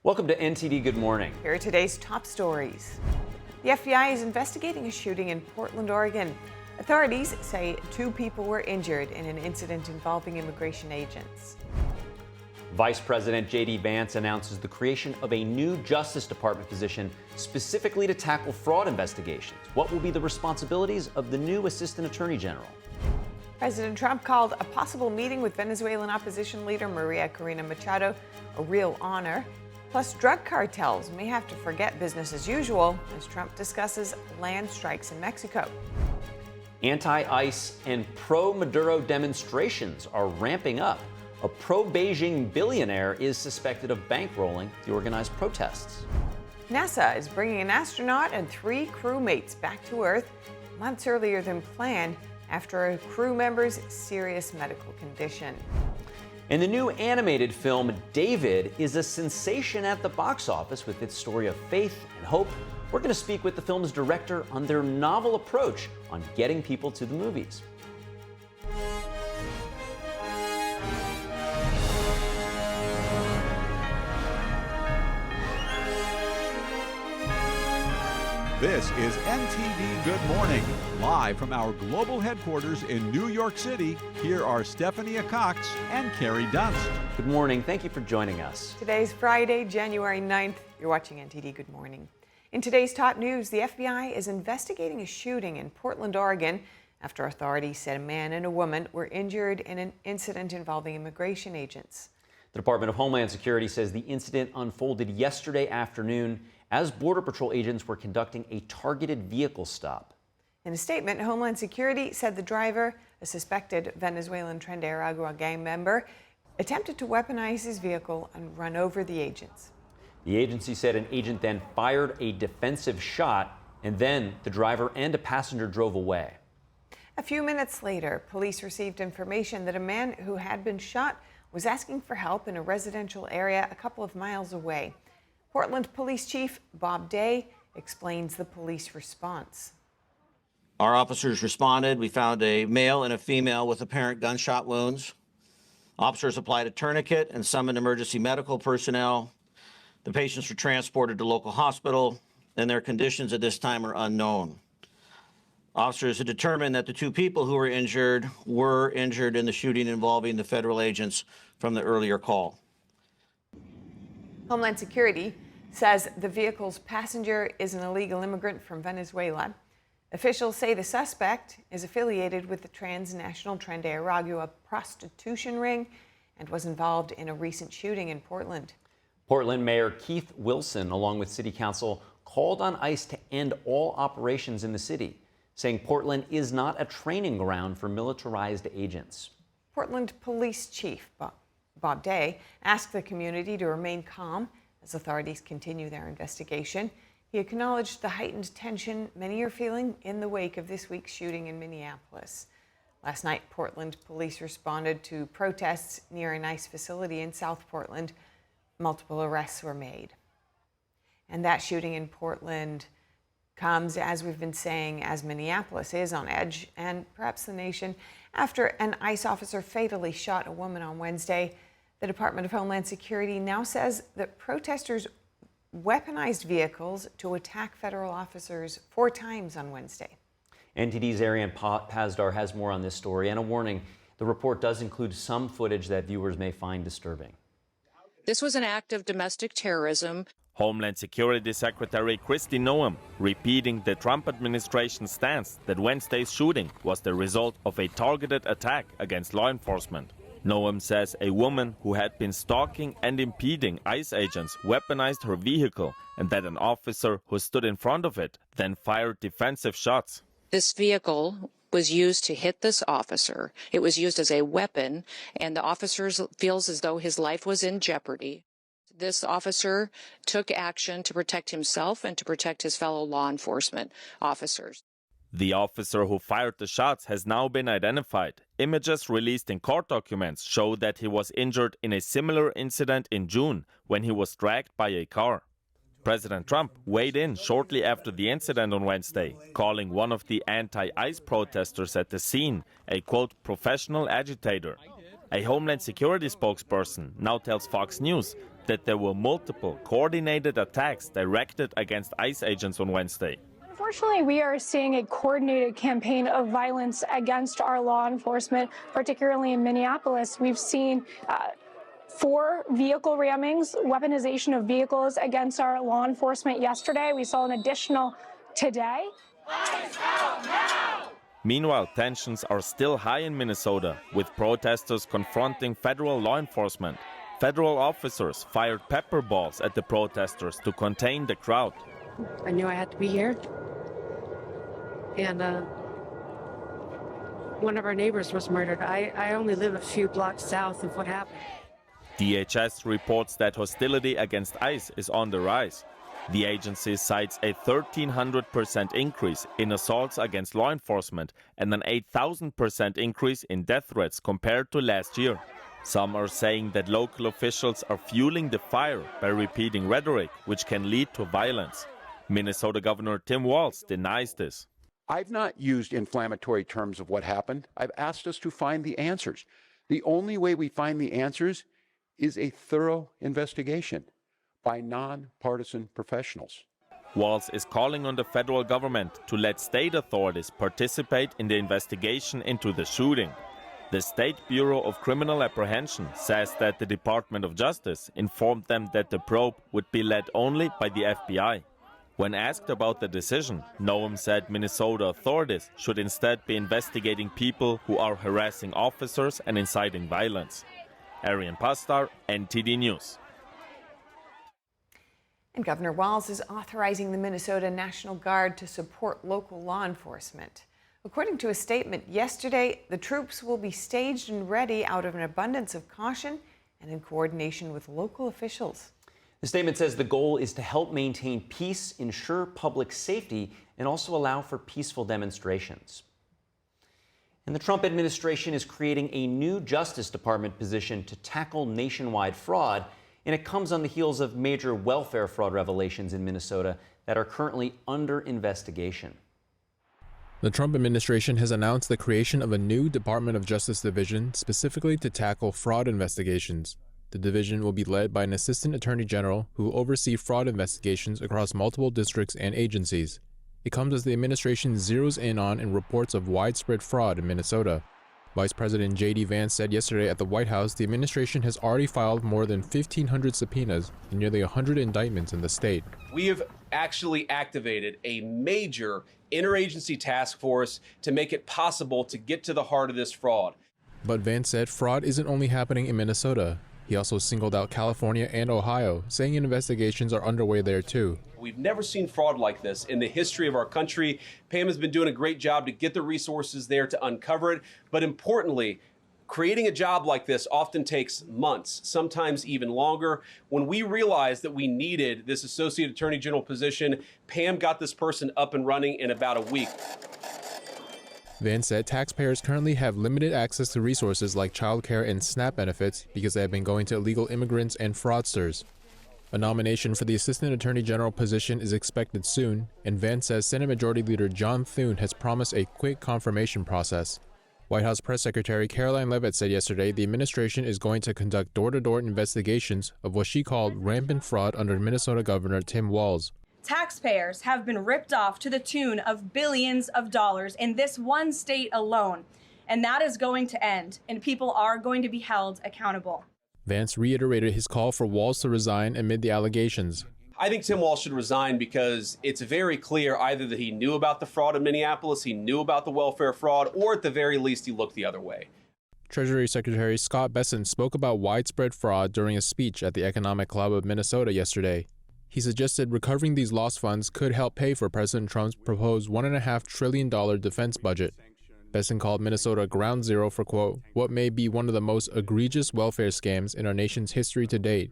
Welcome to NTD Good Morning. Here are today's top stories. The FBI is investigating a shooting in Portland, Oregon. Authorities say 2 people were injured in an incident involving immigration agents. Vice President JD Vance announces the creation of a new Justice Department position specifically to tackle fraud investigations. What will be the responsibilities of the new Assistant Attorney General? President Trump called a possible meeting with Venezuelan opposition leader Maria Corina Machado a real honor. Plus, drug cartels may have to forget business as usual as Trump discusses land strikes in Mexico. Anti-ICE and pro-Maduro demonstrations are ramping up. A pro-Beijing billionaire is suspected of bankrolling the organized protests. NASA is bringing an astronaut and 3 crewmates back to Earth months earlier than planned after a crew member's serious medical condition. And the new animated film, David, is a sensation at the box office with its story of faith and hope. We're going to speak with the film's director on their novel approach on getting people to the movies. This is NTD Good Morning, live from our global headquarters in New York City. Here are Stephanie Cox and Carrie Dunst. Good morning. Thank you for joining us. Today's Friday, January 9th. You're watching NTD Good Morning. In today's top news, the FBI is investigating a shooting in Portland, Oregon, after authorities said a man and a woman were injured in an incident involving immigration agents. The Department of Homeland Security says the incident unfolded yesterday afternoon as Border Patrol agents were conducting a targeted vehicle stop. In a statement, Homeland Security said the driver, a suspected Venezuelan Tren De Aragua gang member, attempted to weaponize his vehicle and run over the agents. The agency said an agent then fired a defensive shot, and then the driver and a passenger drove away. A few minutes later, police received information that a man who had been shot was asking for help in a residential area a couple of miles away. Portland Police Chief Bob Day explains the police response. Our officers responded. We found a male and a female with apparent gunshot wounds. Officers applied a tourniquet and summoned emergency medical personnel. The patients were transported to local hospital, and their conditions at this time are unknown. Officers had determined that the 2 people who were injured in the shooting involving the federal agents from the earlier call. Homeland Security says the vehicle's passenger is an illegal immigrant from Venezuela. Officials say the suspect is affiliated with the transnational Tren De Aragua prostitution ring and was involved in a recent shooting in Portland. Portland Mayor Keith Wilson, along with City Council, called on ICE to end all operations in the city, saying Portland is not a training ground for militarized agents. Portland Police Chief Bob Day asked the community to remain calm as authorities continue their investigation. He acknowledged the heightened tension many are feeling in the wake of this week's shooting in Minneapolis. Last night, Portland police responded to protests near an ICE facility in South Portland. Multiple arrests were made. And that shooting in Portland comes, as we've been saying, as Minneapolis is on edge, and perhaps the nation, after an ICE officer fatally shot a woman on Wednesday. The Department of Homeland Security now says that protesters weaponized vehicles to attack federal officers 4 times on Wednesday. NTD's Ariane Pazdar has more on this story, and a warning: the report does include some footage that viewers may find disturbing. This was an act of domestic terrorism. Homeland Security Secretary Kristi Noem repeating the Trump administration's stance that Wednesday's shooting was the result of a targeted attack against law enforcement. Noem says a woman who had been stalking and impeding ICE agents weaponized her vehicle, and that an officer who stood in front of it then fired defensive shots. This vehicle was used to hit this officer. It was used as a weapon, and the officer feels as though his life was in jeopardy. This officer took action to protect himself and to protect his fellow law enforcement officers. The officer who fired the shots has now been identified. Images released in court documents show that he was injured in a similar incident in June when he was dragged by a car. President Trump weighed in shortly after the incident on Wednesday, calling one of the anti-ICE protesters at the scene a, quote, professional agitator. A Homeland Security spokesperson now tells Fox News that there were multiple coordinated attacks directed against ICE agents on Wednesday. Unfortunately, we are seeing a coordinated campaign of violence against our law enforcement, particularly in Minneapolis. We've seen 4 vehicle rammings, weaponization of vehicles against our law enforcement yesterday. We saw an additional today. Meanwhile, tensions are still high in Minnesota, with protesters confronting federal law enforcement. Federal officers fired pepper balls at the protesters to contain the crowd. I knew I had to be here. And one of our neighbors was murdered. I only live a few blocks south of what happened. DHS reports that hostility against ICE is on the rise. The agency cites a 1,300% increase in assaults against law enforcement and an 8,000% increase in death threats compared to last year. Some are saying that local officials are fueling the fire by repeating rhetoric, which can lead to violence. Minnesota Governor Tim Walz denies this. I've not used inflammatory terms of what happened. I've asked us to find the answers. The only way we find the answers is a thorough investigation by nonpartisan professionals. Walz is calling on the federal government to let state authorities participate in the investigation into the shooting. The State Bureau of Criminal Apprehension says that the Department of Justice informed them that the probe would be led only by the FBI. When asked about the decision, Noam said Minnesota authorities should instead be investigating people who are harassing officers and inciting violence. Arian Pastar, NTD News. And Governor Walz is authorizing the Minnesota National Guard to support local law enforcement. According to a statement yesterday, the troops will be staged and ready out of an abundance of caution and in coordination with local officials. The statement says the goal is to help maintain peace, ensure public safety, and also allow for peaceful demonstrations. And the Trump administration is creating a new Justice Department position to tackle nationwide fraud, and it comes on the heels of major welfare fraud revelations in Minnesota that are currently under investigation. The Trump administration has announced the creation of a new Department of Justice division specifically to tackle fraud investigations. The division will be led by an assistant attorney general who will oversee fraud investigations across multiple districts and agencies. It comes as the administration zeroes in on and reports of widespread fraud in Minnesota. Vice President JD Vance said yesterday at the White House the administration has already filed more than 1,500 subpoenas and nearly 100 indictments in the state. We have actually activated a major interagency task force to make it possible to get to the heart of this fraud. But Vance said fraud isn't only happening in Minnesota. He also singled out California and Ohio, saying investigations are underway there too. We've never seen fraud like this in the history of our country. Pam has been doing a great job to get the resources there to uncover it. But importantly, creating a job like this often takes months, sometimes even longer. When we realized that we needed this Associate Attorney General position, Pam got this person up and running in about a week. Vance said taxpayers currently have limited access to resources like child care and SNAP benefits because they have been going to illegal immigrants and fraudsters. A nomination for the Assistant Attorney General position is expected soon, and Vance says Senate Majority Leader John Thune has promised a quick confirmation process. White House Press Secretary Caroline Leavitt said yesterday the administration is going to conduct door-to-door investigations of what she called rampant fraud under Minnesota Governor Tim Walz. Taxpayers have been ripped off to the tune of billions of dollars in this one state alone, and that is going to end, and people are going to be held accountable. Vance reiterated his call for Walz to resign amid the allegations. I think Tim Walz should resign because it's very clear either that he knew about the fraud in Minneapolis, he knew about the welfare fraud, or at the very least he looked the other way. Treasury Secretary Scott Bessent spoke about widespread fraud during a speech at the Economic Club of Minnesota yesterday. He suggested recovering these lost funds could help pay for President Trump's proposed $1.5 trillion defense budget. Bessent called Minnesota ground zero for, quote, what may be one of the most egregious welfare scams in our nation's history to date.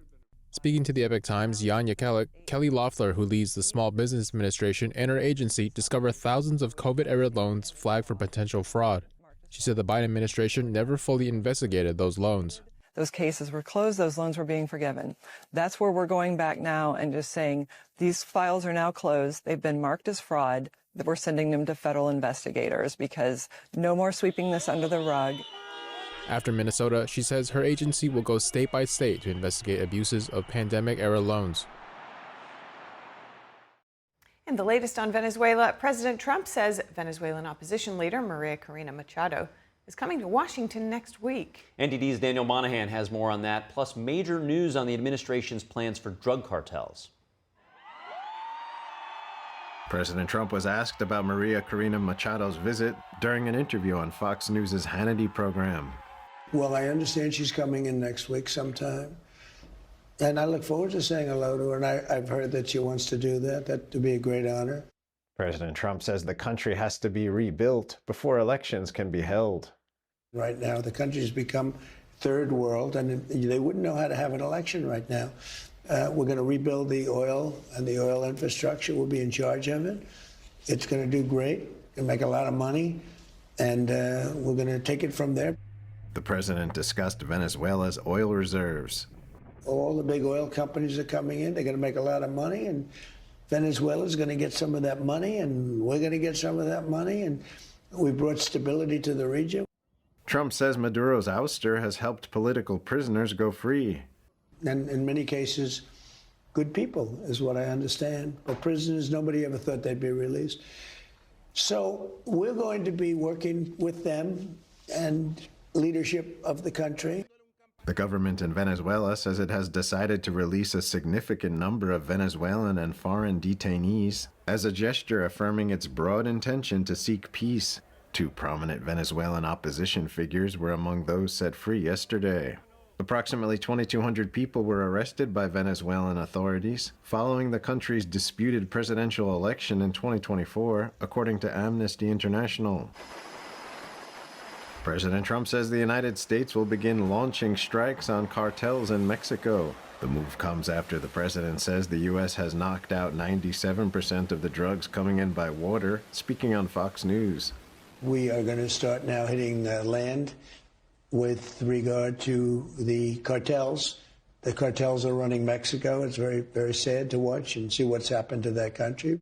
Speaking to the Epoch Times, Jan Jekielek, Kelly Loeffler, who leads the Small Business Administration, and her agency discovered thousands of COVID-era loans flagged for potential fraud. She said the Biden administration never fully investigated those loans. Those cases were closed, those loans were being forgiven. That's where we're going back now and just saying these files are now closed, they've been marked as fraud, that we're sending them to federal investigators because no more sweeping this under the rug. After Minnesota, she says her agency will go state by state to investigate abuses of pandemic-era loans. And the latest on Venezuela, President Trump says Venezuelan opposition leader Maria Corina Machado is coming to Washington next week. NTD's Daniel Monahan has more on that, plus major news on the administration's plans for drug cartels. President Trump was asked about Maria Corina Machado's visit during an interview on Fox News' Hannity program. Well, I understand she's coming in next week sometime. And I look forward to saying hello to her, and I've heard that she wants to do that. That would be a great honor. President Trump says the country has to be rebuilt before elections can be held. Right now, the country's become third world, and they wouldn't know how to have an election right now. We're going to rebuild the oil and the oil infrastructure. We'll be in charge of it. It's going to do great. It'll make a lot of money, and we're going to take it from there. The president discussed Venezuela's oil reserves. All the big oil companies are coming in. They're going to make a lot of money, and Venezuela's going to get some of that money, and we're going to get some of that money, and we brought stability to the region. Trump says Maduro's ouster has helped political prisoners go free. And in many cases, good people is what I understand. But prisoners, nobody ever thought they'd be released. So we're going to be working with them and leadership of the country. The government in Venezuela says it has decided to release a significant number of Venezuelan and foreign detainees as a gesture affirming its broad intention to seek peace. 2 prominent Venezuelan opposition figures were among those set free yesterday. Approximately 2,200 people were arrested by Venezuelan authorities following the country's disputed presidential election in 2024, according to Amnesty International. President Trump says the United States will begin launching strikes on cartels in Mexico. The move comes after the president says the U.S. has knocked out 97% of the drugs coming in by water, speaking on Fox News. We are going to start now hitting land with regard to the cartels. The cartels are running Mexico. It's very, very sad to watch and see what's happened to that country.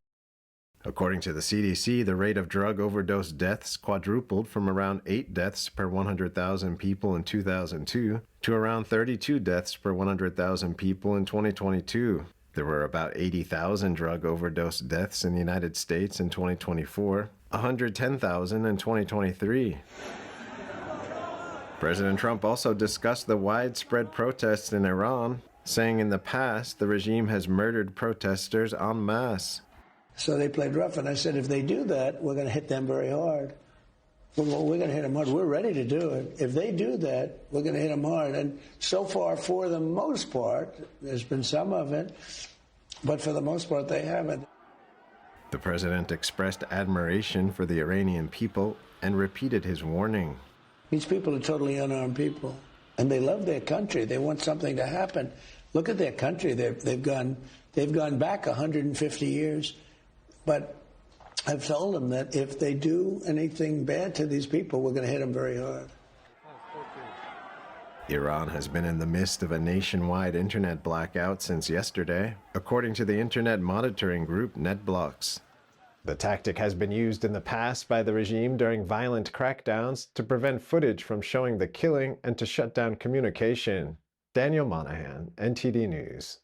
According to the CDC, the rate of drug overdose deaths quadrupled from around 8 deaths per 100,000 people in 2002 to around 32 deaths per 100,000 people in 2022. There were about 80,000 drug overdose deaths in the United States in 2024, 110,000 in 2023. President Trump also discussed the widespread protests in Iran, saying in the past the regime has murdered protesters en masse. So they played rough, and I said, if they do that, we're going to hit them very hard. We're going to hit them hard. We're ready to do it. If they do that, we're going to hit them hard. And so far, for the most part, there's been some of it, but for the most part, they haven't. The president expressed admiration for the Iranian people and repeated his warning. These people are totally unarmed people, and they love their country. They want something to happen. Look at their country. They've gone back 150 years. But I've told them that if they do anything bad to these people, we're going to hit them very hard. Iran has been in the midst of a nationwide internet blackout since yesterday, according to the internet monitoring group NetBlocks. The tactic has been used in the past by the regime during violent crackdowns to prevent footage from showing the killing and to shut down communication. Daniel Monahan, NTD News.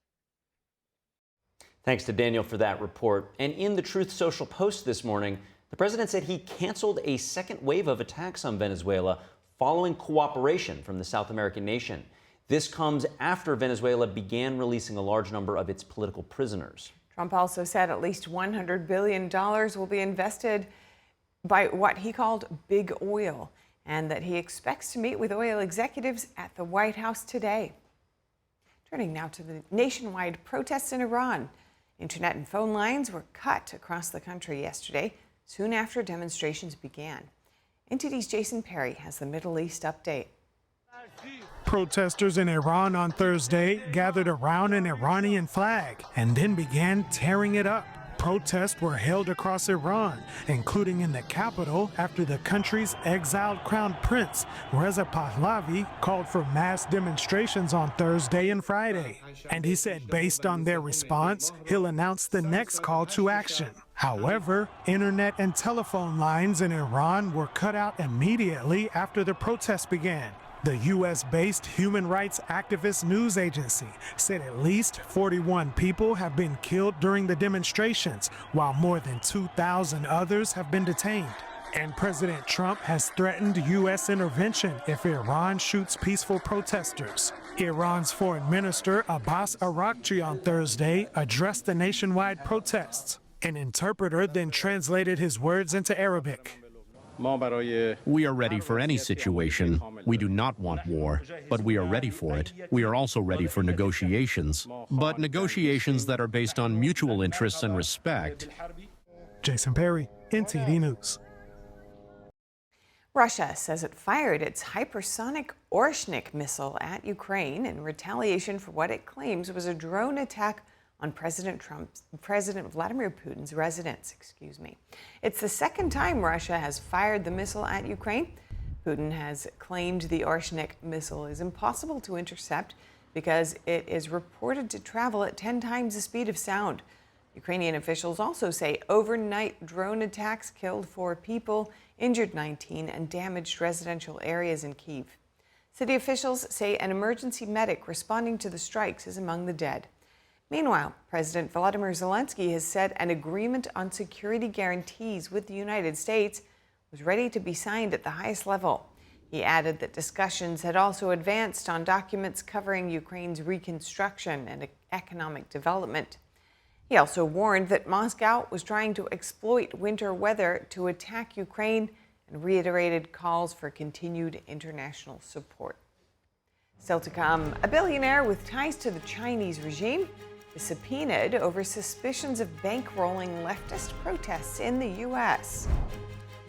Thanks to Daniel for that report. And in the Truth Social post this morning, the president said he canceled a second wave of attacks on Venezuela following cooperation from the South American nation. This comes after Venezuela began releasing a large number of its political prisoners. Trump also said at least $100 billion will be invested by what he called big oil, and that he expects to meet with oil executives at the White House today. Turning now to the nationwide protests in Iran. Internet and phone lines were cut across the country yesterday, soon after demonstrations began. NTD's Jason Perry has the Middle East update. Protesters in Iran on Thursday gathered around an Iranian flag and then began tearing it up. Protests were held across Iran, including in the capital, after the country's exiled crown prince, Reza Pahlavi, called for mass demonstrations on Thursday and Friday. And he said based on their response, he'll announce the next call to action. However, internet and telephone lines in Iran were cut out immediately after the protests began. The U.S.-based human rights activist news agency said at least 41 people have been killed during the demonstrations, while more than 2,000 others have been detained. And President Trump has threatened U.S. intervention if Iran shoots peaceful protesters. Iran's Foreign Minister Abbas Araghchi on Thursday addressed the nationwide protests. An interpreter then translated his words into Arabic. We are ready for any situation. We do not want war, but we are ready for it. We are also ready for negotiations, but negotiations that are based on mutual interests and respect. Jason Perry, NTD News. Russia says it fired its hypersonic Orshnik missile at Ukraine in retaliation for what it claims was a drone attack on President Vladimir Putin's residence. It's the second time Russia has fired the missile at Ukraine. Putin has claimed the Orshnik missile is impossible to intercept because it is reported to travel at 10 times the speed of sound. Ukrainian officials also say overnight drone attacks killed 4 people, injured 19, and damaged residential areas in Kyiv. City officials say an emergency medic responding to the strikes is among the dead. Meanwhile, President Volodymyr Zelensky has said an agreement on security guarantees with the United States was ready to be signed at the highest level. He added that discussions had also advanced on documents covering Ukraine's reconstruction and economic development. He also warned that Moscow was trying to exploit winter weather to attack Ukraine and reiterated calls for continued international support. Still to come, a billionaire with ties to the Chinese regime is subpoenaed over suspicions of bankrolling leftist protests in the U.S.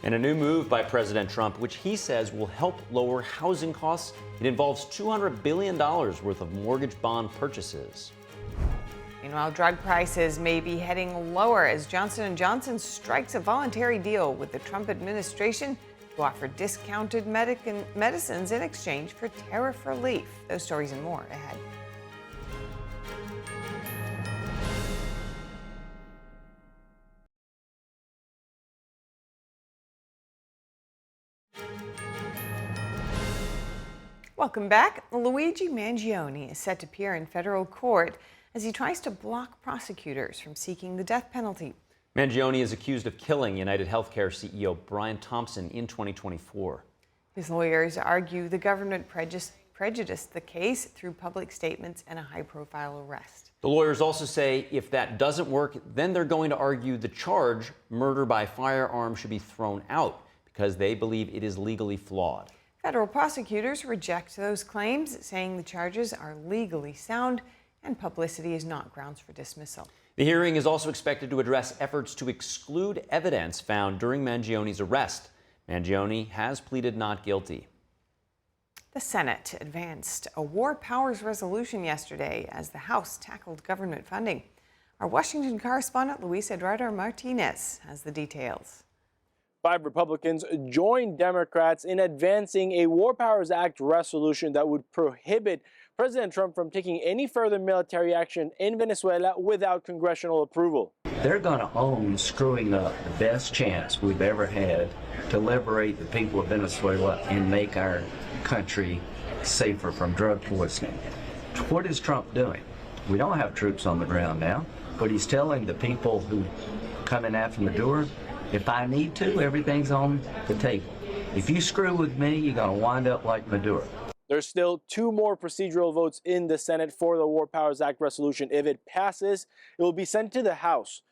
And a new move by President Trump, which he says will help lower housing costs. It involves $200 billion worth of mortgage bond purchases. Meanwhile, drug prices may be heading lower as Johnson & Johnson strikes a voluntary deal with the Trump administration to offer discounted medicines in exchange for tariff relief. Those stories and more ahead. Welcome back. Luigi Mangione is set to appear in federal court as he tries to block prosecutors from seeking the death penalty. Mangione is accused of killing United Healthcare CEO Brian Thompson in 2024. His lawyers argue the government prejudiced the case through public statements and a high-profile arrest. The lawyers also say if that doesn't work, then they're going to argue the charge, murder by firearm, should be thrown out because they believe it is legally flawed. Federal prosecutors reject those claims, saying the charges are legally sound and publicity is not grounds for dismissal. The hearing is also expected to address efforts to exclude evidence found during Mangione's arrest. Mangione has pleaded not guilty. The Senate advanced a war powers resolution yesterday as the House tackled government funding. Our Washington correspondent Luis Eduardo Martinez has the details. 5 Republicans joined Democrats in advancing a War Powers Act resolution that would prohibit President Trump from taking any further military action in Venezuela without congressional approval. They're going to own screwing up the best chance we've ever had to liberate the people of Venezuela and make our country safer from drug poisoning. What is Trump doing? We don't have troops on the ground now, but he's telling the people who come in after Maduro, if I need to, everything's on the table. If you screw with me, you're going to wind up like Maduro. There's still 2 more procedural votes in the Senate for the War Powers Act resolution. If it passes, it will be sent to the House.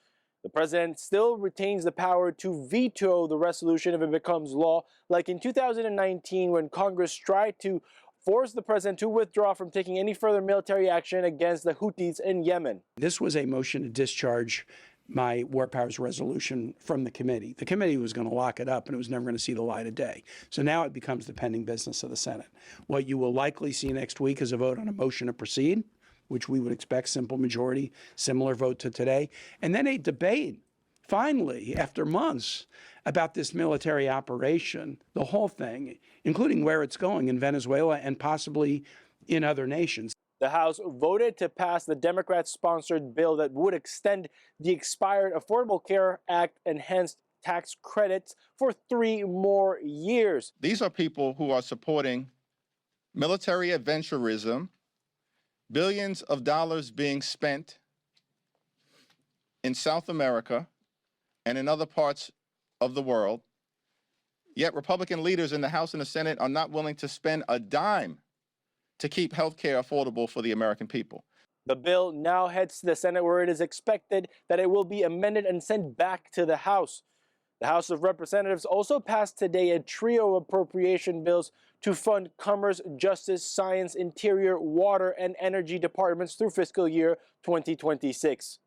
The president still retains the power to veto the resolution if it becomes law, like in 2019 when Congress tried to force the president to withdraw from taking any further military action against the Houthis in Yemen. This was a motion to discharge my War Powers resolution from the committee. The committee was going to lock it up and it was never going to see the light of day. So now it becomes the pending business of the Senate. What you will likely see next week is a vote on a motion to proceed, which we would expect simple majority, similar vote to today, and then a debate, finally, after months, about this military operation, the whole thing, including where it's going in Venezuela and possibly in other nations. The House voted to pass the Democrat-sponsored bill that would extend the expired Affordable Care Act enhanced tax credits for 3 more years. These are people who are supporting military adventurism, billions of dollars being spent in South America and in other parts of the world, yet Republican leaders in the House and the Senate are not willing to spend a dime to keep health care affordable for the American people. The bill now heads to the Senate, where it is expected that it will be amended and sent back to the House. The House of Representatives also passed today a trio of appropriation bills to fund Commerce, Justice, Science, Interior, Water, and Energy departments through fiscal year 2026.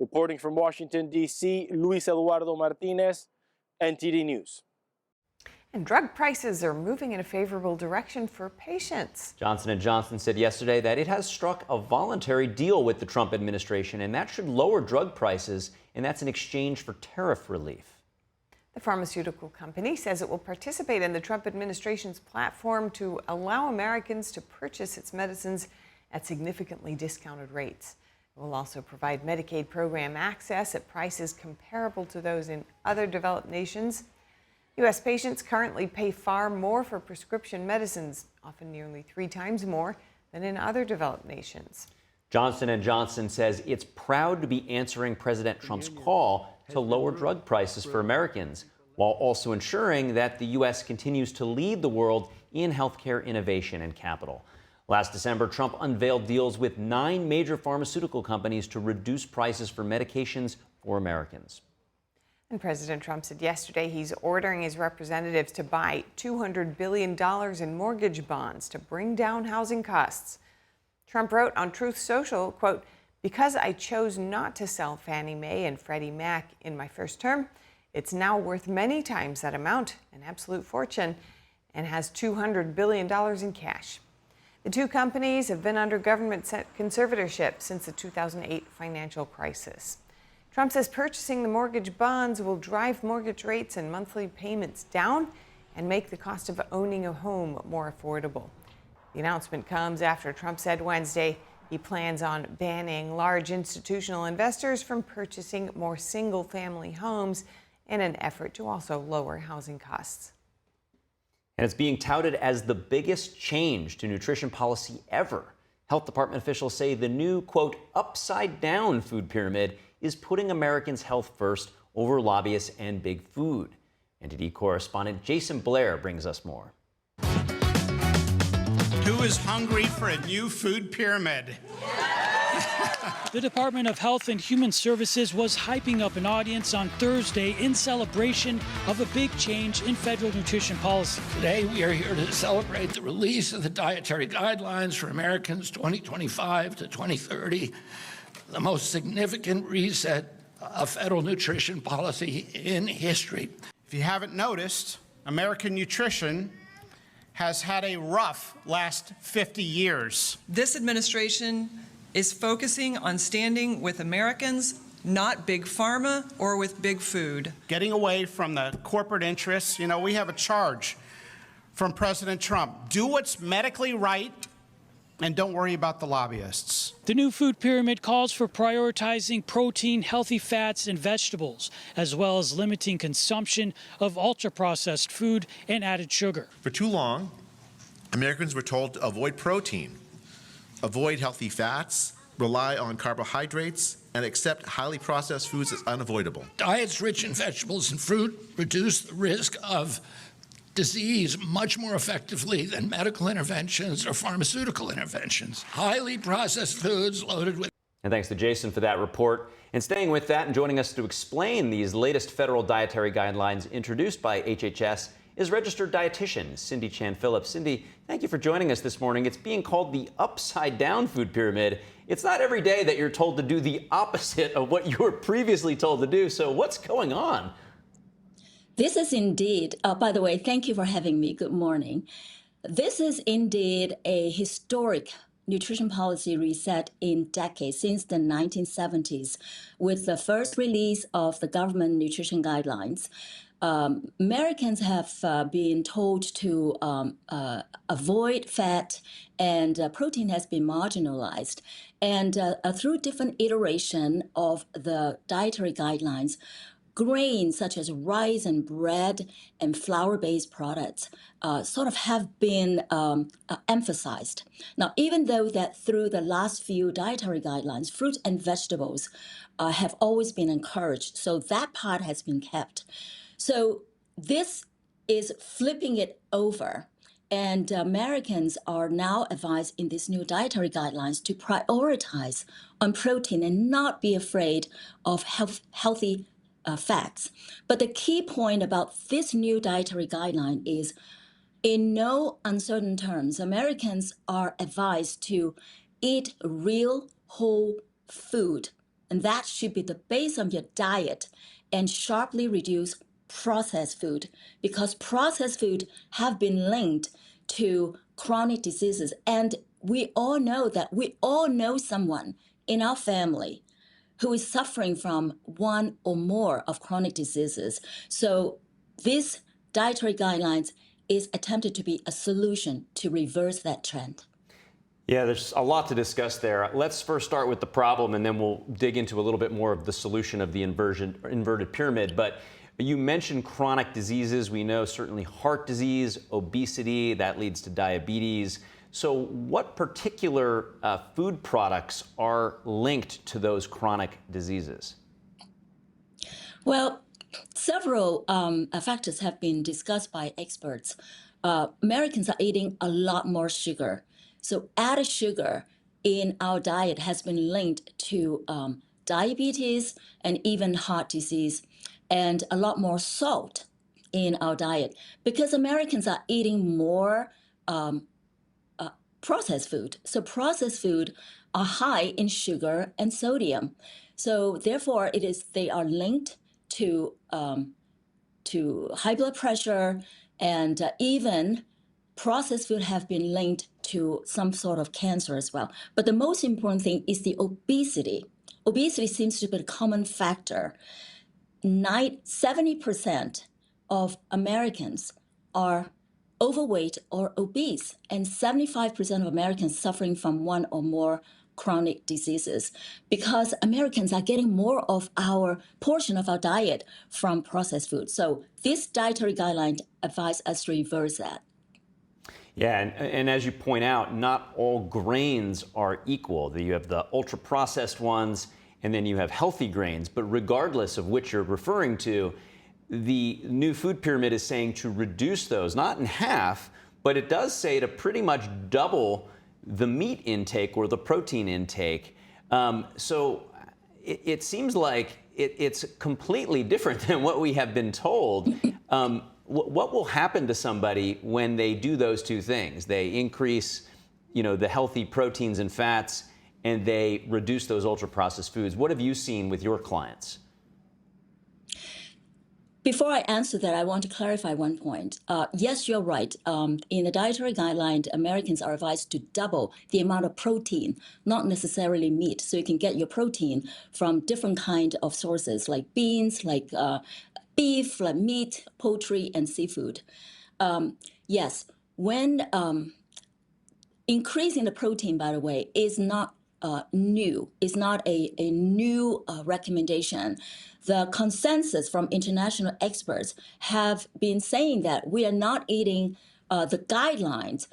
Reporting from Washington, D.C., Luis Eduardo Martinez, NTD News. And drug prices are moving in a favorable direction for patients. Johnson & Johnson said yesterday that it has struck a voluntary deal with the Trump administration, and that should lower drug prices, and that's in exchange for tariff relief. The pharmaceutical company says it will participate in the Trump administration's platform to allow Americans to purchase its medicines at significantly discounted rates. It will also provide Medicaid program access at prices comparable to those in other developed nations. U.S. patients currently pay far more for prescription medicines, often nearly 3 times more than in other developed nations. Johnson & Johnson says it's proud to be answering President Trump's call to lower drug prices for Americans, while also ensuring that the U.S. continues to lead the world in healthcare innovation and capital. Last December, Trump unveiled deals with 9 major pharmaceutical companies to reduce prices for medications for Americans. And President Trump said yesterday he's ordering his representatives to buy $200 billion in mortgage bonds to bring down housing costs. Trump wrote on Truth Social, quote, "Because I chose not to sell Fannie Mae and Freddie Mac in my first term, it's now worth many times that amount, an absolute fortune, and has $200 billion in cash." The two companies have been under government conservatorship since the 2008 financial crisis. Trump says purchasing the mortgage bonds will drive mortgage rates and monthly payments down and make the cost of owning a home more affordable. The announcement comes after Trump said Wednesday he plans on banning large institutional investors from purchasing more single-family homes in an effort to also lower housing costs. And it's being touted as the biggest change to nutrition policy ever. Health Department officials say the new, quote, upside-down food pyramid is putting Americans' health first over lobbyists and big food. NTD correspondent Jason Blair brings us more. Who is hungry for a new food pyramid? The Department of Health and Human Services was hyping up an audience on Thursday in celebration of a big change in federal nutrition policy. Today, we are here to celebrate the release of the Dietary Guidelines for Americans 2025 to 2030, the most significant reset of federal nutrition policy in history. If you haven't noticed, American nutrition has had a rough last 50 years. This administration is focusing on standing with Americans, not big pharma or with big food. Getting away from the corporate interests. You know, we have a charge from President Trump. Do what's medically right and don't worry about the lobbyists. The new food pyramid calls for prioritizing protein, healthy fats, and vegetables, as well as limiting consumption of ultra-processed food and added sugar. For too long, Americans were told to avoid protein, avoid healthy fats, rely on carbohydrates, and accept highly processed foods as unavoidable. Diets rich in vegetables and fruit reduce the risk of disease much more effectively than medical interventions or pharmaceutical interventions. Highly processed foods loaded with... And thanks to Jason for that report. And staying with that and joining us to explain these latest federal dietary guidelines introduced by HHS is registered dietitian Cindy Chan Phillips. Cindy, thank you for joining us this morning. It's being called the upside-down food pyramid. It's not every day that you're told to do the opposite of what you were previously told to do. So what's going on? This is indeed, by the way, thank you for having me. Good morning. This is indeed a historic nutrition policy reset in decades, since the 1970s, with the first release of the government nutrition guidelines. Americans have been told to avoid fat, and protein has been marginalized. And through different iteration of the dietary guidelines, grains such as rice and bread and flour-based products sort of have been emphasized. Now, even though that through the last few dietary guidelines, fruit and vegetables have always been encouraged, so that part has been kept. So this is flipping it over. And Americans are now advised in these new dietary guidelines to prioritize on protein and not be afraid of healthy fats. But the key point about this new dietary guideline is, in no uncertain terms, Americans are advised to eat real whole food. And that should be the base of your diet, and sharply reduce processed food, because processed food have been linked to chronic diseases. And we all know that we all know someone in our family who is suffering from one or more of chronic diseases. So this dietary guidelines is attempted to be a solution to reverse that trend. Yeah, there's a lot to discuss there. Let's first start with the problem, and then we'll dig into a little bit more of the solution of the inverted pyramid. But you mentioned chronic diseases. We know certainly heart disease, obesity, that leads to diabetes. So what particular food products are linked to those chronic diseases? Well, several factors have been discussed by experts. Americans are eating a lot more sugar. So added sugar in our diet has been linked to diabetes and even heart disease, and a lot more salt in our diet because Americans are eating more processed food. So processed food are high in sugar and sodium. So therefore, they are linked to high blood pressure, and even processed food have been linked to some sort of cancer as well. But the most important thing is the obesity. Obesity seems to be a common factor. 70% of Americans are overweight or obese, and 75% of Americans suffering from one or more chronic diseases, because Americans are getting more of our portion of our diet from processed food. So this dietary guideline advises us to reverse that. Yeah, and as you point out, not all grains are equal. You have the ultra-processed ones, and then you have healthy grains. But regardless of which you're referring to, the new food pyramid is saying to reduce those, not in half, but it does say to pretty much double the meat intake or the protein intake. So it seems like it's completely different than what we have been told. What will happen to somebody when they do those two things? They increase, the healthy proteins and fats, and they reduce those ultra-processed foods. What have you seen with your clients? Before I answer that, I want to clarify one point. Yes, you're right. In the dietary guideline, Americans are advised to double the amount of protein, not necessarily meat. So you can get your protein from different kind of sources, like beans, like beef, like meat, poultry, and seafood. Yes, when increasing the protein, by the way, is not new. It's not a new recommendation. The consensus from international experts have been saying that we are not eating, the guidelines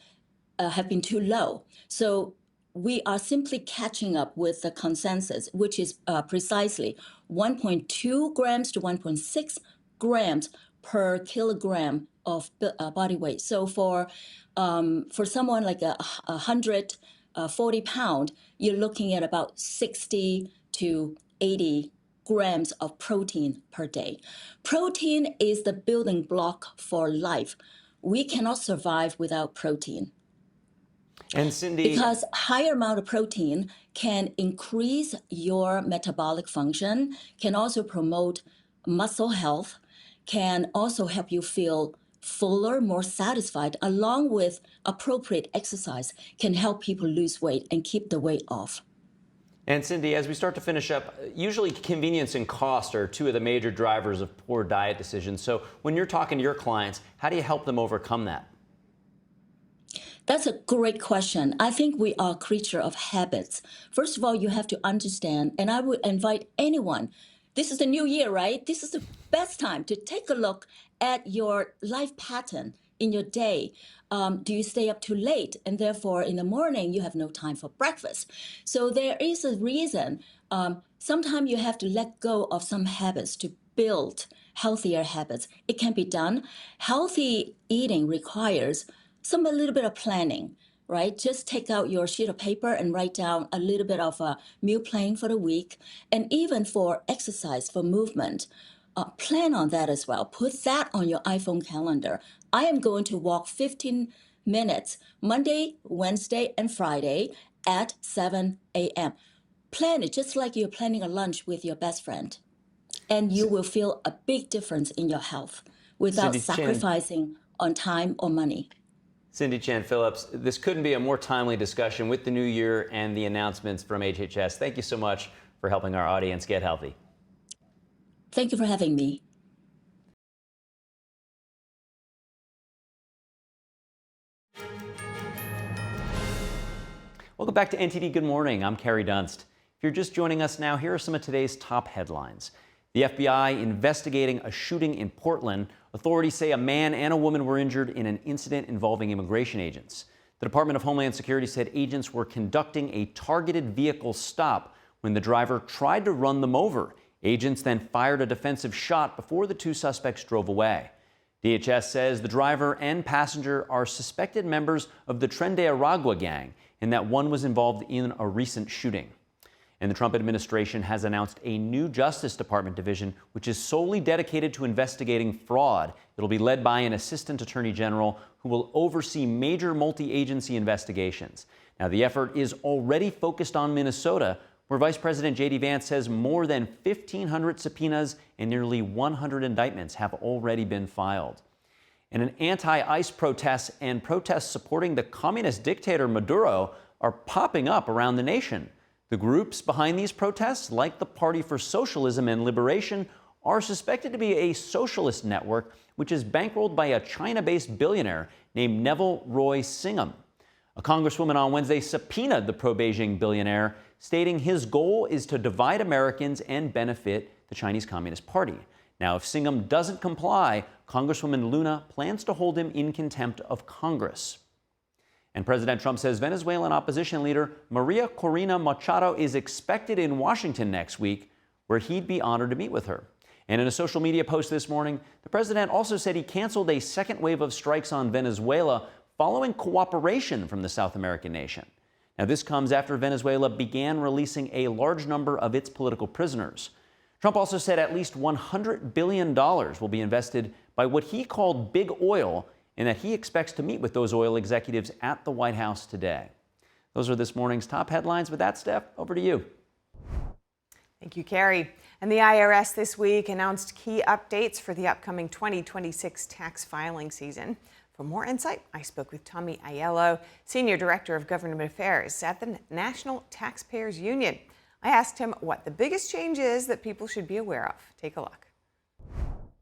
have been too low. So we are simply catching up with the consensus, which is precisely 1.2 grams to 1.6 grams per kilogram of body weight. So for someone like 140 pound, you're looking at about 60 to 80 grams of protein per day. Protein is the building block for life. We cannot survive without protein. And Cindy, because higher amount of protein can increase your metabolic function, can also promote muscle health, can also help you feel fuller, more satisfied, along with appropriate exercise can help people lose weight and keep the weight off. And Cindy, as we start to finish up, usually convenience and cost are two of the major drivers of poor diet decisions. So when you're talking to your clients, how do you help them overcome that? That's a great question. I think we are a creature of habits. First of all, you have to understand, and I would invite anyone This is the new year, right? This is the best time to take a look at your life pattern in your day. Do you stay up too late, and therefore in the morning you have no time for breakfast? So there is a reason. Sometimes you have to let go of some habits to build healthier habits. It can be done. Healthy eating requires a little bit of planning, right? Just take out your sheet of paper and write down a little bit of a meal plan for the week. And even for exercise, for movement, plan on that as well. Put that on your iPhone calendar. I am going to walk 15 minutes Monday, Wednesday, and Friday at 7 a.m. Plan it just like you're planning a lunch with your best friend. And you will feel a big difference in your health without sacrificing on time or money. Cindy Chan Phillips, this couldn't be a more timely discussion with the new year and the announcements from HHS. Thank you so much for helping our audience get healthy. Thank you for having me. Welcome back to NTD Good Morning. I'm Kerry Dunst. If you're just joining us now, here are some of today's top headlines. The FBI investigating a shooting in Portland. Authorities say a man and a woman were injured in an incident involving immigration agents. The Department of Homeland Security said agents were conducting a targeted vehicle stop when the driver tried to run them over. Agents then fired a defensive shot before the two suspects drove away. DHS says the driver and passenger are suspected members of the Tren De Aragua gang and that one was involved in a recent shooting. And the Trump administration has announced a new Justice Department division, which is solely dedicated to investigating fraud. It'll be led by an assistant attorney general who will oversee major multi-agency investigations. Now, the effort is already focused on Minnesota, where Vice President JD Vance says more than 1,500 subpoenas and nearly 100 indictments have already been filed. And an anti-ICE protests and protests supporting the communist dictator Maduro are popping up around the nation. The groups behind these protests, like the Party for Socialism and Liberation, are suspected to be a socialist network which is bankrolled by a China-based billionaire named Neville Roy Singham. A congresswoman on Wednesday subpoenaed the pro-Beijing billionaire, stating his goal is to divide Americans and benefit the Chinese Communist Party. Now, if Singham doesn't comply, Congresswoman Luna plans to hold him in contempt of Congress. And President Trump says Venezuelan opposition leader Maria Corina Machado is expected in Washington next week, where he'd be honored to meet with her. And in a social media post this morning, the president also said he canceled a second wave of strikes on Venezuela following cooperation from the South American nation. Now, this comes after Venezuela began releasing a large number of its political prisoners. Trump also said at least $100 billion will be invested by what he called Big Oil, and that he expects to meet with those oil executives at the White House today. Those are this morning's top headlines. With that, Steph, over to you. Thank you, Carrie. And the IRS this week announced key updates for the upcoming 2026 tax filing season. For more insight, I spoke with Tommy Aiello, Senior Director of Government Affairs at the National Taxpayers Union. I asked him what the biggest change is that people should be aware of. Take a look.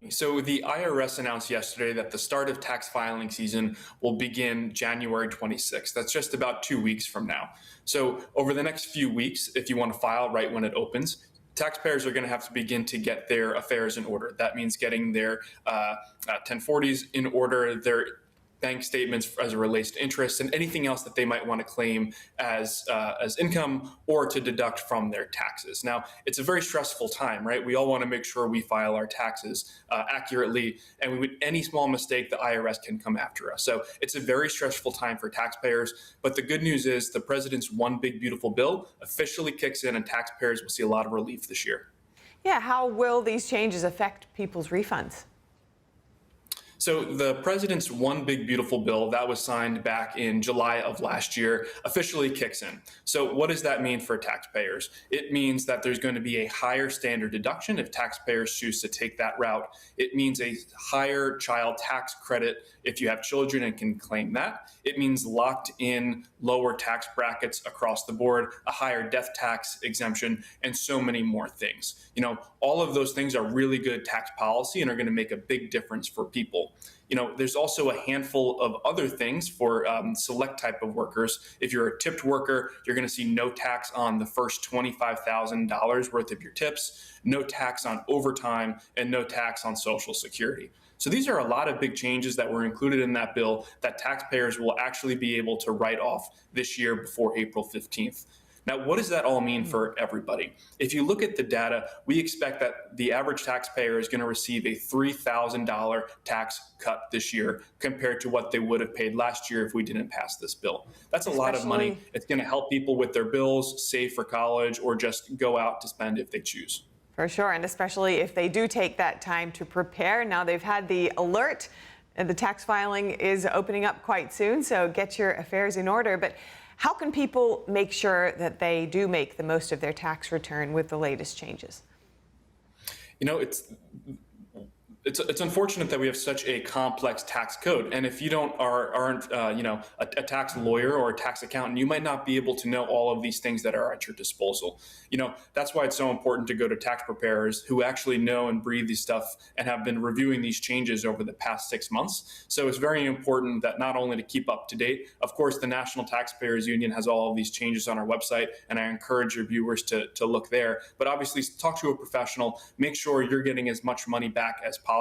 So the IRS announced yesterday that the start of tax filing season will begin January 26th. That's just about 2 weeks from now. So over the next few weeks, if you want to file right when it opens, taxpayers are going to have to begin to get their affairs in order. That means getting their 1040s in order, their bank statements as it relates to interest, and anything else that they might want to claim as income or to deduct from their taxes. Now, it's a very stressful time, right? We all want to make sure we file our taxes accurately, and any small mistake, the IRS can come after us. So it's a very stressful time for taxpayers. But the good news is the president's One Big Beautiful Bill officially kicks in, and taxpayers will see a lot of relief this year. Yeah, how will these changes affect people's refunds? So the president's One Big Beautiful Bill that was signed back in July of last year officially kicks in. So what does that mean for taxpayers? It means that there's going to be a higher standard deduction if taxpayers choose to take that route. It means a higher child tax credit if you have children and can claim that. It means locked in lower tax brackets across the board, a higher death tax exemption, and so many more things. You know, all of those things are really good tax policy and are going to make a big difference for people. There's also a handful of other things for select type of workers. If you're a tipped worker, you're going to see no tax on the first $25,000 worth of your tips, no tax on overtime, and no tax on Social Security. So these are a lot of big changes that were included in that bill that taxpayers will actually be able to write off this year before April 15th. Now, what does that all mean for everybody? If you look at the data, we expect that the average taxpayer is going to receive a $3,000 tax cut this year compared to what they would have paid last year if we didn't pass this bill. That's a lot of money. It's going to help people with their bills, save for college, or just go out to spend if they choose. For sure, and especially if they do take that time to prepare. Now they've had the alert, and the tax filing is opening up quite soon, so get your affairs in order. But how can people make sure that they do make the most of their tax return with the latest changes? It's unfortunate that we have such a complex tax code, and if you aren't a tax lawyer or a tax accountant, you might not be able to know all of these things that are at your disposal. That's why it's so important to go to tax preparers who actually know and breathe these stuff and have been reviewing these changes over the past 6 months. So it's very important that not only to keep up to date, of course, the National Taxpayers Union has all of these changes on our website, and I encourage your viewers to look there. But obviously, talk to a professional, make sure you're getting as much money back as possible.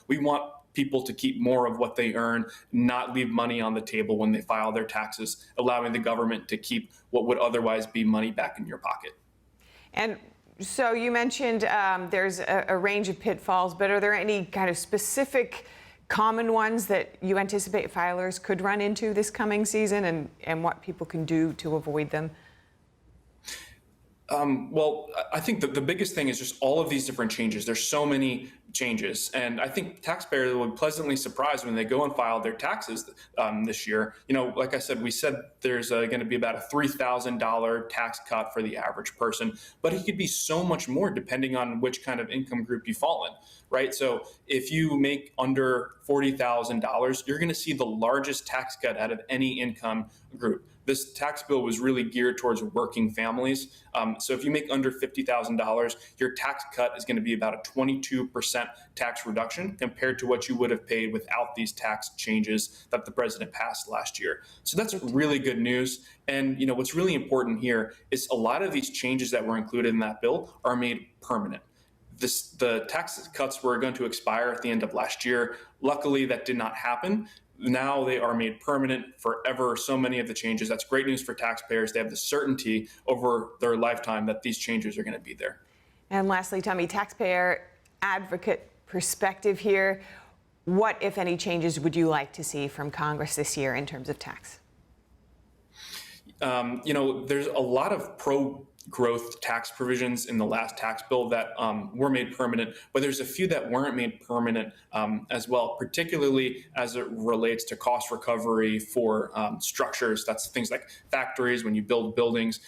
We want people to keep more of what they earn, not leave money on the table when they file their taxes, allowing the government to keep what would otherwise be money back in your pocket. And so you mentioned there's a range of pitfalls, but are there any kind of specific common ones that you anticipate filers could run into this coming season, and what people can do to avoid them? Well, I think that the biggest thing is just all of these different changes. There's so many changes, and I think taxpayers will be pleasantly surprised when they go and file their taxes this year. Like I said, we said there's going to be about a $3,000 tax cut for the average person, but it could be so much more depending on which kind of income group you fall in, right? So if you make under $40,000, you're going to see the largest tax cut out of any income group. This tax bill was really geared towards working families. So if you make under $50,000, your tax cut is going to be about a 22% tax reduction compared to what you would have paid without these tax changes that the president passed last year. So that's really good news. And what's really important here is a lot of these changes that were included in that bill are made permanent. The tax cuts were going to expire at the end of last year. Luckily, that did not happen. Now they are made permanent forever. So many of the changes. That's great news for taxpayers. They have the certainty over their lifetime that these changes are going to be there. And lastly, Tommy, taxpayer advocate perspective here. What, if any, changes would you like to see from Congress this year in terms of tax? There's a lot of pro-growth tax provisions in the last tax bill that were made permanent, but there's a few that weren't made permanent as well, particularly as it relates to cost recovery for structures. That's things like factories, when you build buildings.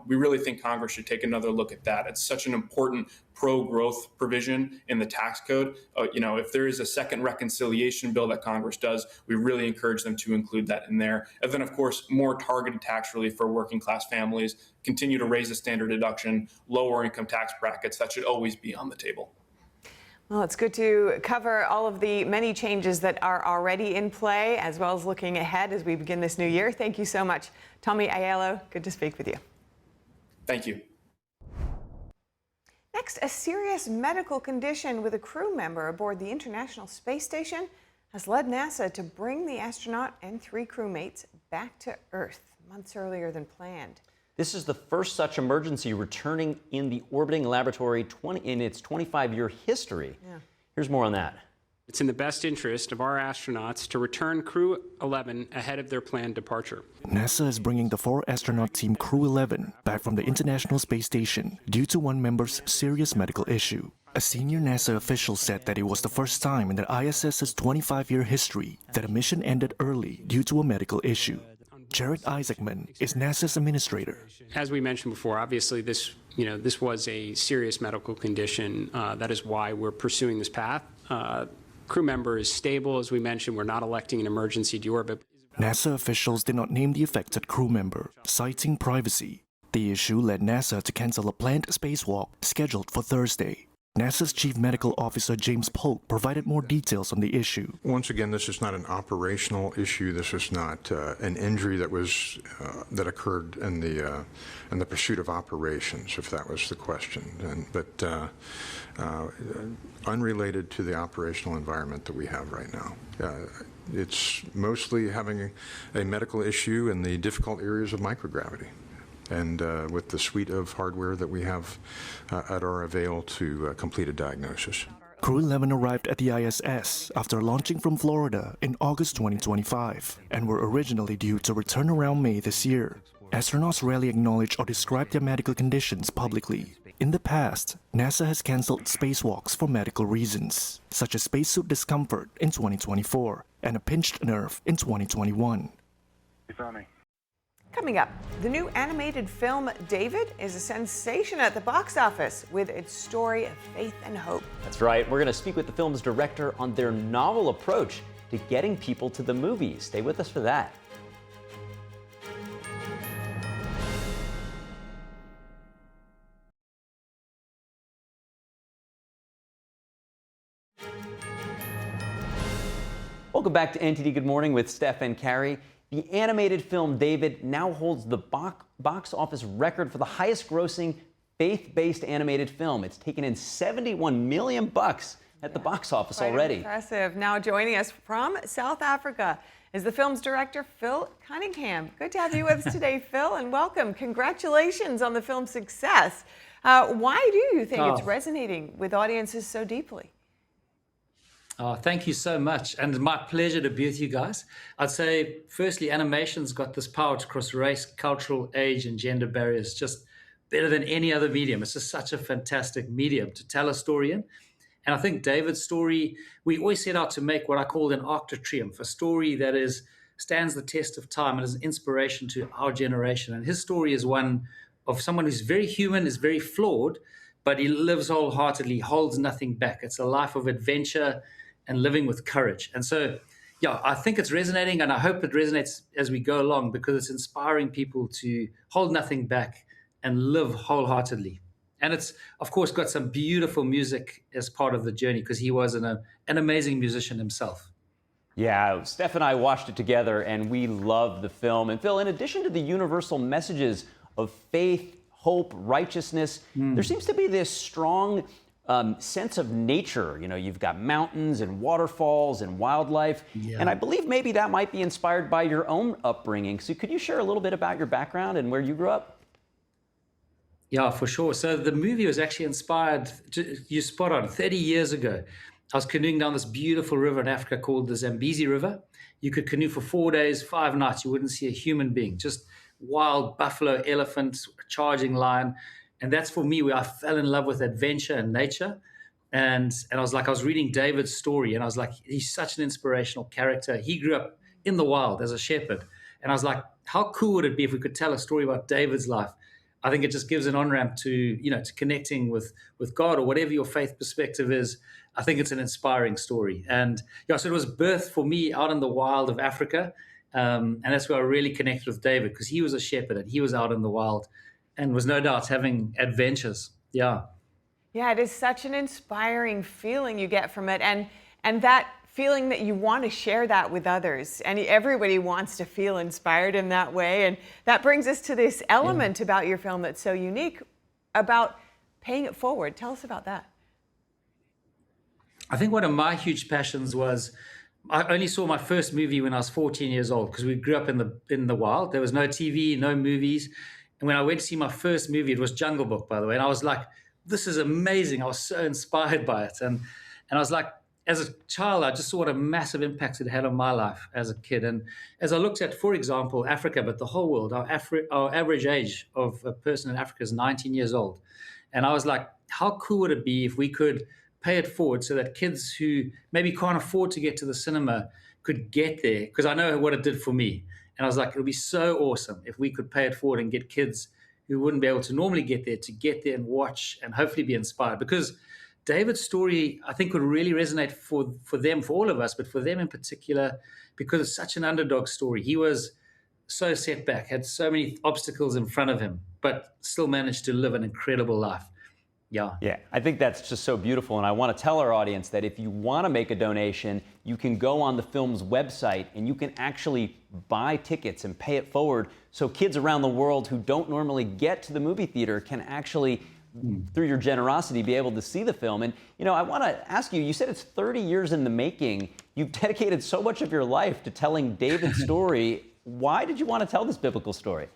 We really think Congress should take another look at that. It's such an important pro-growth provision in the tax code. If there is a second reconciliation bill that Congress does, we really encourage them to include that in there. And then, of course, more targeted tax relief for working class families, continue to raise the standard deduction, lower income tax brackets. That should always be on the table. Well, it's good to cover all of the many changes that are already in play, as well as looking ahead as we begin this new year. Thank you so much, Tommy Aiello. Good to speak with you. Thank you. Next, a serious medical condition with a crew member aboard the International Space Station has led NASA to bring the astronaut and 3 crewmates back to Earth months earlier than planned. This is the first such emergency returning in the orbiting laboratory in its 25-year history. Yeah. Here's more on that. It's in the best interest of our astronauts to return Crew 11 ahead of their planned departure. NASA is bringing the 4-astronaut team Crew 11 back from the International Space Station due to one member's serious medical issue. A senior NASA official said that it was the first time in the ISS's 25-year history that a mission ended early due to a medical issue. Jared Isaacman is NASA's administrator. As we mentioned before, obviously this was a serious medical condition. That is why we're pursuing this path. Crew member is stable. As we mentioned, we're not electing an emergency deorbit. NASA officials did not name the affected crew member, citing privacy. The issue led NASA to cancel a planned spacewalk scheduled for Thursday. NASA's Chief Medical Officer James Polk provided more details on the issue. Once again, this is not an operational issue. This is not an injury that occurred in the pursuit of operations, if that was the question. But unrelated to the operational environment that we have right now. It's mostly having a medical issue in the difficult areas of microgravity. And with the suite of hardware that we have at our avail to complete a diagnosis. Crew 11 arrived at the ISS after launching from Florida in August 2025 and were originally due to return around May this year. Astronauts rarely acknowledge or describe their medical conditions publicly. In the past, NASA has cancelled spacewalks for medical reasons, such as spacesuit discomfort in 2024 and a pinched nerve in 2021. Coming up, the new animated film David is a sensation at the box office with its story of faith and hope. That's right. We're going to speak with the film's director on their novel approach to getting people to the movies. Stay with us for that. Welcome back to NTD Good Morning with Steph and Carrie. The animated film David now holds the box office record for the highest grossing faith-based animated film. It's taken in $71 million at the box office already. Impressive. Now joining us from South Africa is the film's director, Phil Cunningham. Good to have you with us today, Phil, and welcome. Congratulations on the film's success. Why do you think it's resonating with audiences so deeply? Oh, thank you so much. And it's my pleasure to be with you guys. I'd say, firstly, animation's got this power to cross race, cultural, age, and gender barriers just better than any other medium. It's just such a fantastic medium to tell a story in. And I think David's story, we always set out to make what I called an arc de triomphe, a story that stands the test of time and is an inspiration to our generation. And his story is one of someone who's very human, is very flawed, but he lives wholeheartedly, holds nothing back. It's a life of adventure and living with courage. And so, yeah, I think it's resonating, and I hope it resonates as we go along because it's inspiring people to hold nothing back and live wholeheartedly. And it's, of course, got some beautiful music as part of the journey because he was an amazing musician himself. Yeah, Steph and I watched it together, and we loved the film. And Phil, in addition to the universal messages of faith, hope, righteousness, there seems to be this strong sense of nature. You know, you've got mountains and waterfalls and wildlife. Yeah. And I believe maybe that might be inspired by your own upbringing. So could you share a little bit about your background and where you grew up? Yeah, for sure. So the movie was actually inspired, you spot on, 30 years ago. I was canoeing down this beautiful river in Africa called the Zambezi River. You could canoe for 4 days, 5 nights. You wouldn't see a human being, just wild buffalo, elephants, charging lion. And that's for me where I fell in love with adventure and nature. And I was reading David's story, and I was like, he's such an inspirational character. He grew up in the wild as a shepherd. And I was like, how cool would it be if we could tell a story about David's life? I think it just gives an on-ramp to connecting with God or whatever your faith perspective is. I think it's an inspiring story. And yeah, so it was birthed for me out in the wild of Africa. And that's where I really connected with David because he was a shepherd and he was out in the wild and was no doubt having adventures. Yeah. Yeah, it is such an inspiring feeling you get from it. And that feeling that you want to share that with others. And everybody wants to feel inspired in that way. And that brings us to this element about your film that's so unique, about paying it forward. Tell us about that. I think one of my huge passions was I only saw my first movie when I was 14 years old because we grew up in the wild. There was no TV, no movies. And when I went to see my first movie, it was Jungle Book, by the way. And I was like, this is amazing. I was so inspired by it. And I was like, as a child, I just saw what a massive impact it had on my life as a kid. And as I looked at, for example, Africa, but the whole world, our average age of a person in Africa is 19 years old. And I was like, how cool would it be if we could pay it forward so that kids who maybe can't afford to get to the cinema could get there? Because I know what it did for me. And I was like, it would be so awesome if we could pay it forward and get kids who wouldn't be able to normally get there to get there and watch and hopefully be inspired. Because David's story, I think, would really resonate for them, for all of us, but for them in particular, because it's such an underdog story. He was so set back, had so many obstacles in front of him, but still managed to live an incredible life. Yeah. Yeah, I think that's just so beautiful. And I want to tell our audience that if you want to make a donation, you can go on the film's website and you can actually buy tickets and pay it forward. So kids around the world who don't normally get to the movie theater can actually, through your generosity, be able to see the film. And, you know, I want to ask you, you said it's 30 years in the making. You've dedicated so much of your life to telling David's story. Why did you want to tell this biblical story?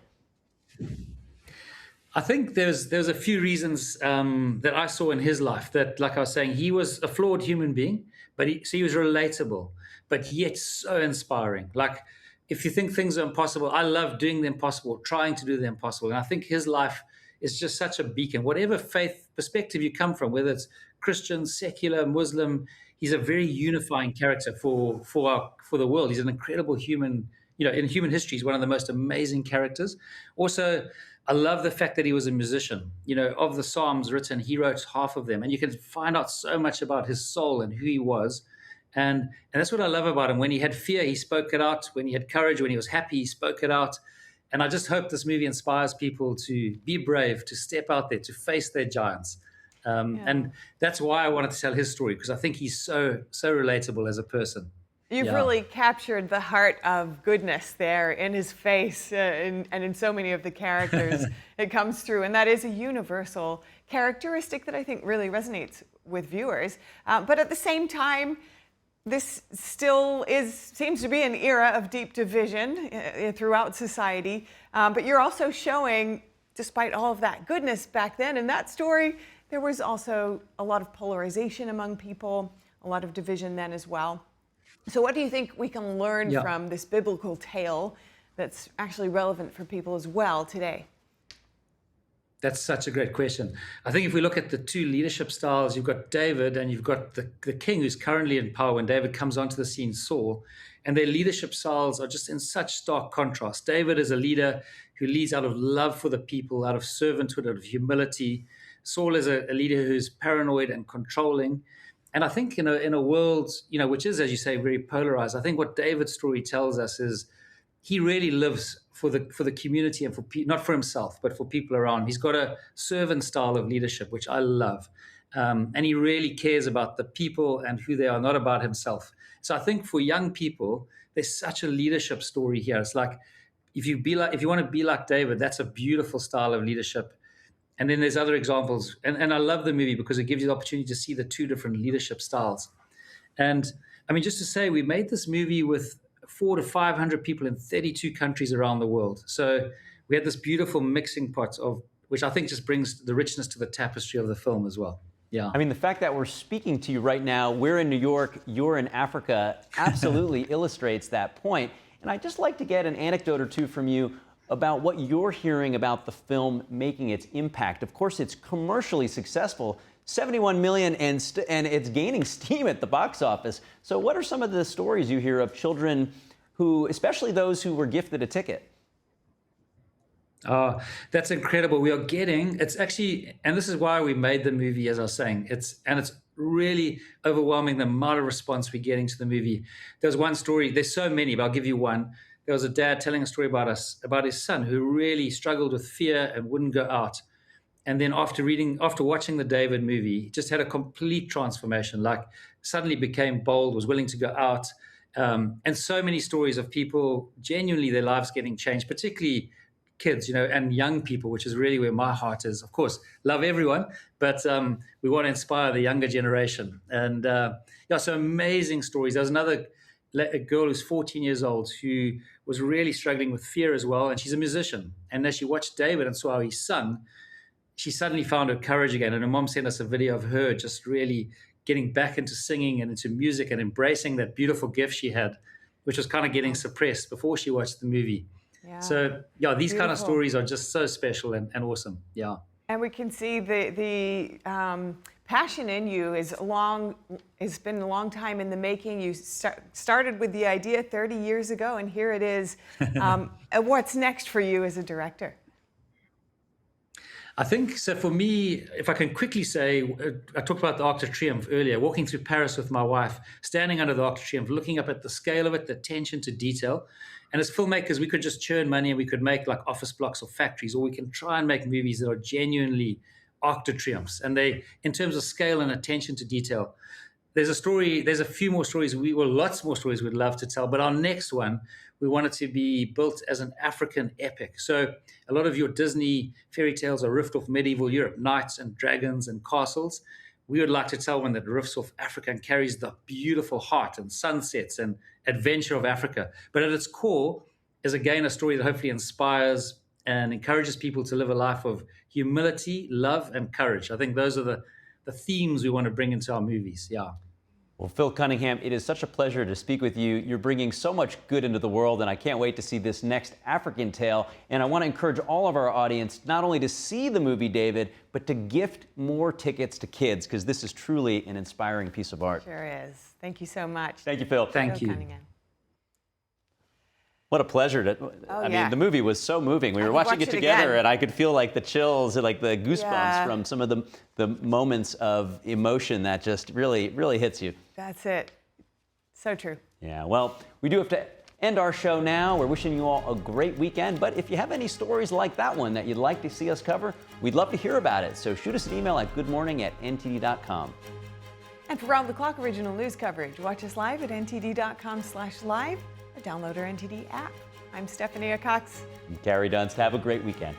I think there's a few reasons that I saw in his life that, like I was saying, he was a flawed human being, but he was relatable, but yet so inspiring. Like, if you think things are impossible, I love doing the impossible, trying to do the impossible. And I think his life is just such a beacon. Whatever faith perspective you come from, whether it's Christian, secular, Muslim, he's a very unifying character for the world. He's an incredible human. You know, in human history, he's one of the most amazing characters. Also, I love the fact that he was a musician. You know, of the Psalms written, he wrote half of them. And you can find out so much about his soul and who he was. And that's what I love about him. When he had fear, he spoke it out. When he had courage, when he was happy, he spoke it out. And I just hope this movie inspires people to be brave, to step out there, to face their giants. And that's why I wanted to tell his story, because I think he's so relatable as a person. You've really captured the heart of goodness there in his face and in so many of the characters. It comes through, and that is a universal characteristic that I think really resonates with viewers. But at the same time, this still seems to be an era of deep division throughout society. But you're also showing, despite all of that goodness back then in that story, there was also a lot of polarization among people, a lot of division then as well. So what do you think we can learn from this biblical tale that's actually relevant for people as well today? That's such a great question. I think if we look at the two leadership styles, you've got David and you've got the king who's currently in power when David comes onto the scene, Saul, and their leadership styles are just in such stark contrast. David is a leader who leads out of love for the people, out of servanthood, out of humility. Saul is a leader who's paranoid and controlling. And I think in a world, you know, which is, as you say, very polarized, I think what David's story tells us is he really lives for the community and not for himself, but for people around him. He's got a servant style of leadership, which I love. And he really cares about the people and who they are, not about himself. So I think for young people, there's such a leadership story here. It's like, if you want to be like David, that's a beautiful style of leadership. And then there's other examples. And I love the movie because it gives you the opportunity to see the two different leadership styles. And I mean, just to say, we made this movie with 400 to 500 people in 32 countries around the world. So we had this beautiful mixing pot of, which I think just brings the richness to the tapestry of the film as well. Yeah. I mean, the fact that we're speaking to you right now, we're in New York, you're in Africa, absolutely illustrates that point. And I'd just like to get an anecdote or two from you about what you're hearing about the film making its impact. Of course, it's commercially successful, 71 million, and it's gaining steam at the box office. So what are some of the stories you hear of children who, especially those who were gifted a ticket? That's incredible. We are getting, it's actually, and this is why we made the movie, as I was saying, it's really overwhelming the amount of response we're getting to the movie. There's one story, there's so many, but I'll give you one. There was a dad telling a story about his son who really struggled with fear and wouldn't go out. And then after watching the David movie, just had a complete transformation, like suddenly became bold, was willing to go out. And so many stories of people, genuinely their lives getting changed, particularly kids, you know, and young people, which is really where my heart is. Of course, love everyone, but we want to inspire the younger generation. And so amazing stories. There was a girl who's 14 years old who was really struggling with fear as well, and she's a musician. And as she watched David and saw how he sung, she suddenly found her courage again. And her mom sent us a video of her just really getting back into singing and into music and embracing that beautiful gift she had, which was kind of getting suppressed before she watched the movie. Yeah. So, these kind of stories are just so special and awesome. Yeah. And we can see the passion in you it's been a long time in the making. You started with the idea 30 years ago, and here it is. What's next for you as a director? I think, so for me, if I can quickly say, I talked about the Arc de Triomphe earlier, walking through Paris with my wife, standing under the Arc de Triomphe, looking up at the scale of it, the attention to detail. And as filmmakers, we could just churn money and we could make like office blocks or factories, or we can try and make movies that are genuinely arc de triomphes. And they, in terms of scale and attention to detail, there's a few more stories, lots more stories we'd love to tell, but our next one, we want it to be built as an African epic. So a lot of your Disney fairy tales are riffed off medieval Europe, knights and dragons and castles. We would like to tell one that riffs off Africa and carries the beautiful heart and sunsets and adventure of Africa. But at its core is, again, a story that hopefully inspires and encourages people to live a life of humility, love, and courage. I think those are the themes we want to bring into our movies. Yeah. Well, Phil Cunningham, it is such a pleasure to speak with you. You're bringing so much good into the world, and I can't wait to see this next African tale. And I want to encourage all of our audience not only to see the movie David, but to gift more tickets to kids, because this is truly an inspiring piece of art. Sure is. Thank you so much. Thank you, Phil. Thank you. Cunningham. What a pleasure to, I mean, the movie was so moving. We were watching it together, and I could feel like the chills and like the goosebumps from some of the moments of emotion that just really, really hits you. That's it. So true. Yeah, well, we do have to end our show now. We're wishing you all a great weekend, but if you have any stories like that one that you'd like to see us cover, we'd love to hear about it. So shoot us an email at goodmorning@ntd.com. And for round-the-clock original news coverage, watch us live at ntd.com/live or download our NTD app. I'm Stephanie Cox. I'm Gary Dunst. Have a great weekend.